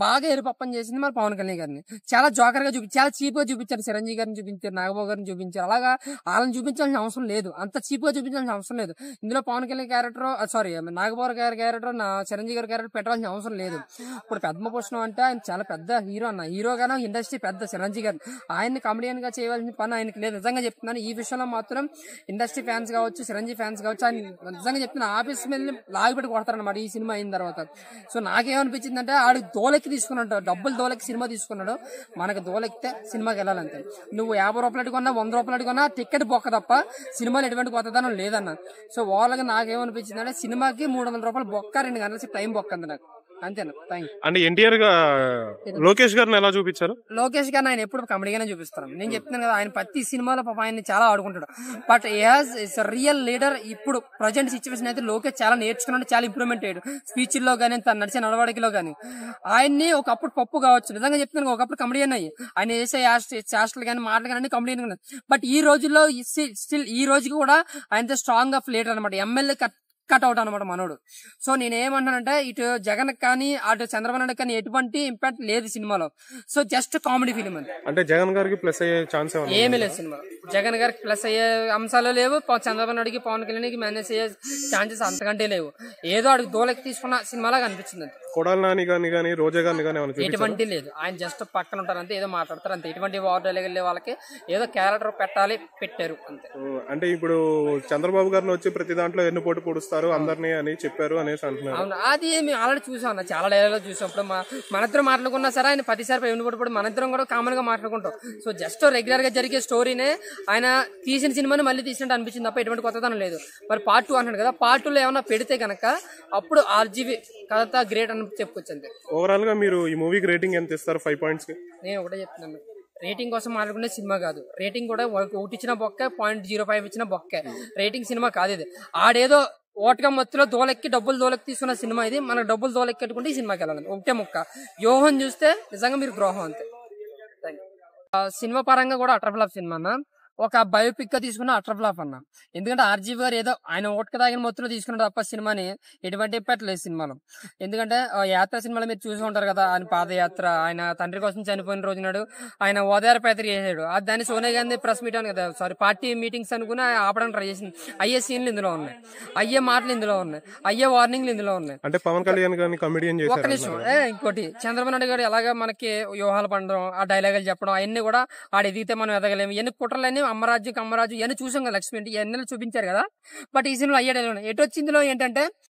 బాగా ఎరుపప్పని చేసింది మన పవన్ కళ్యాణ్ గారిని. చాలా జోకర్ గా చాలా చీప్ గా చూపించారు. చిరంజీవి గారిని చూపించారు, నాగబాబు గారిని చూపించారు. అలాగా వాళ్ళని చూపించాల్సిన అవసరం లేదు, అంత చీప్ గా చూపించాల్సిన అవసరం లేదు. ఇందులో పవన్ కళ్యాణ్ క్యారెక్టర్ సారీ నాగబాబు గారి క్యారెక్టర్, చిరంజీవి గారి క్యారెక్టర్ పెట్టాల్సిన అవసరం లేదు. ఇప్పుడు పద్మభూషణం అంటే ఆయన చాలా పెద్ద హీరో అన్న, హీరోగానే ఇండస్ట్రీ పెద్ద చిరంజీవి గారు. ఆయన్ని కామెడియన్ గా చేయవలసిన పని ఆయనకి లేదు. నిజంగా చెప్తున్నాను, ఈ విషయంలో మాత్రం ఇండస్ట్రీ ఫ్యాన్స్ కావచ్చు, చిరంజీవి ఫ్యాన్స్ కావచ్చు, ఆయన నిజంగా చెప్తున్నా ఆఫీస్ మీద లాగిపెట్టి కొడతారనమాట ఈ సినిమా అయిన తర్వాత. సో నాకేమనిపించింది అంటే ఆడు దోలెక్కి తీసుకున్నాడు, డబ్బులు దోలెక్కి సినిమా తీసుకున్నాడు. మనకు దోలెక్కితే సినిమాకి వెళ్ళాలంతే. నువ్వు 50 రూపాయలు కొన్నా 100 రూపాయలు కొన్నా టికెట్ బొక్క తప్ప సినిమాలు ఎటువంటి కొత్తదనం లేదన్న. సో ఓవర్గా నాకేమనిపించింది అంటే సినిమాకి 300 రూపాయలు బొక్క, 2 గంటల టైం బొక్కంది నాకు, అంతేనా. అంటే ఎన్టీఆర్ లోకేష్ గారిని ఎలా చూపించారు? లోకేష్ గారిని ఆయన ఎప్పుడు కామెడీగానే చూపిస్తాను. నేను చెప్తున్నాను కదా, ఆయన ప్రతి సినిమాలో పాప ఆయన చాలా ఆడుకుంటాడు. But is real leader. ఇప్పుడు ప్రజెంట్ సిచ్యువేషన్ అయితే లోకేష్ చాలా నేర్చుకున్నాడు, చాలా ఇంప్రూవ్మెంట్ అయ్యాడు స్పీచ్ల్లో కానీ, తను నడిచే నడవడికలో కానీ. ఆయన్ని ఒకప్పుడు పప్పు కావచ్చు, నిజంగా చెప్తున్నాను, ఒకప్పుడు కమెడియన్ అయ్యి ఆయన చేసే చేష్టలు కానీ మాటలు కానీ అన్ని కమెడియన్. బట్ ఈ రోజుల్లో స్టిల్ ఈ రోజుకి కూడా ఆయనతో స్ట్రాంగ్ ఆఫ్ లీడర్ అనమాట, ఎమ్మెల్యే కట్అవుట్ అనమాట మనోడు. సో నేనేమంటానంటే ఇటు జగన్ కానీ అటు చంద్రబాబు నాయుడు కానీ ఎటువంటి ఇంపాక్ట్ లేదు సినిమాలో. సో జస్ట్ కామెడీ ఫిలిం అది. అంటే జగన్ గారికి ప్లస్ అయ్యే ఛాన్స్ ఏమీ లేదు సినిమా. జగన్ గారికి ప్లస్ అయ్యే అంశాలు లేవు, చంద్రబాబు నాయుడుకి పవన్ కళ్యాణ్కి మేనేజ్ అయ్యే ఛాన్సెస్ అంతకంటే లేవు. ఏదో అడుగు దోలకి తీసుకున్న సినిమాలాగా అనిపించింది. కొడాలి నాని కానీ రోజా గారిని కానీ ఎటువంటి లేదు, ఆయన జస్ట్ పక్కన ఉంటారు అంతే, ఏదో మాట్లాడతారు అంతే. ఎటువంటి వార్డు వెళ్ళే వాళ్ళకి ఏదో క్యారెక్టర్ పెట్టారు అంతే. అంటే ఇప్పుడు చంద్రబాబు గారిని వచ్చి ప్రతి దాంట్లో ఎన్ని పోటీ పొడుస్తారు అందరినీ అని చెప్పారు అనేసి అంటున్నారు. అవును, అది మేము ఆల్రెడీ చూసాం అన్న, చాలా డైలాగ్ చూసాం. ఇప్పుడు మనిద్దరం మాట్లాడుకున్నా సరే ఆయన 10 సార్లు ఎన్నుకోటి మనిద్దరం కూడా కామన్ గా మాట్లాడుకుంటాం. సో జస్ట్ రెగ్యులర్ గా జరిగే స్టోరీనే ఆయన తీసిన సినిమాని మళ్ళీ తీసినట్టు అనిపించింది తప్ప ఎటువంటి కొత్తదనం లేదు. మరి పార్ట్ 2 అన్నాడు కదా, పార్ట్ 2లో ఏమన్నా పెడితే కనుక అప్పుడు RGB కథ గ్రేట్ అని చెప్పుకొచ్చింది. ఓవరాల్ గా మీరు ఈ మూవీకి రేటింగ్ ఎంత ఇస్తారు 5 points కి? నేను ఒకటే చెప్తున్నాను, రేటింగ్ కోసం మాట్లాడుకునే సినిమా కాదు. రేటింగ్ కూడా 1 ఇచ్చిన బొక్కే, 0.05 ఇచ్చిన బొక్కే. రేటింగ్ సినిమా కాదు ఇది. ఆడేదో ఓటగా మత్తులో డబ్బులు దోలెక్కి తీసుకున్న సినిమా ఇది. మనకు డబ్బులు దోలెక్కెట్టుకుంటే ఈ సినిమాకి వెళ్ళాలి, ఒకటే ముక్క. వ్యూహం చూస్తే నిజంగా మీరు ద్రోహం అంతే. సినిమా పరంగా కూడా అటర్ ఫ్లాప్ సినిమా అన్న, ఒక బయోపిక్ గా తీసుకున్న అటర్ ఫ్లాప్ అన్న. ఎందుకంటే RGB గారు ఏదో ఆయన ఓటక తాగిన మొత్తంలో తీసుకున్నాడు తప్ప సినిమాని ఎటువంటి ఇంపాక్ట్ లేదు సినిమాలో. ఎందుకంటే యాత్ర సినిమాలో మీరు చూసి ఉంటారు కదా, ఆయన పాదయాత్ర, ఆయన తండ్రి కోసం చనిపోయిన రోజు నాడు ఆయన ఓదార్పు యాత్ర చేసాడు. దాన్ని సోనియా గాంధీ ప్రెస్ మీట్ అని కదా, సారీ పార్టీ మీటింగ్స్ అనుకుని ఆపడానికి ట్రై చేసింది. అయ్యే సీన్లు ఇందులో ఉన్నాయి, అయ్యే మాటలు ఇందులో ఉన్నాయి, అయ్యే వార్నింగ్లు ఇందులో ఉన్నాయి. అంటే పవన్ కళ్యాణ్ గారిని కమెడియన్ చేశారు. ఒక్క నిమిషం, ఇంకోటి చంద్రబాబు నాయుడు గారు ఎలాగా మనకి వ్యూహాలు పండడం, ఆ డైలాగులు చెప్పడం, అవన్నీ కూడా ఆడ ఎదిగితే మనం ఎదగలేము. ఎన్ని కుట్రలన్నీ అమ్మరాజు ఇవన్నీ చూసాం కదా, లక్ష్మి ఇవన్నీ చూపించారు కదా. బట్ ఈ సినిమాలో అయ్యే డైలాగ్ ఎటు వచ్చిందిలో ఏంటంటే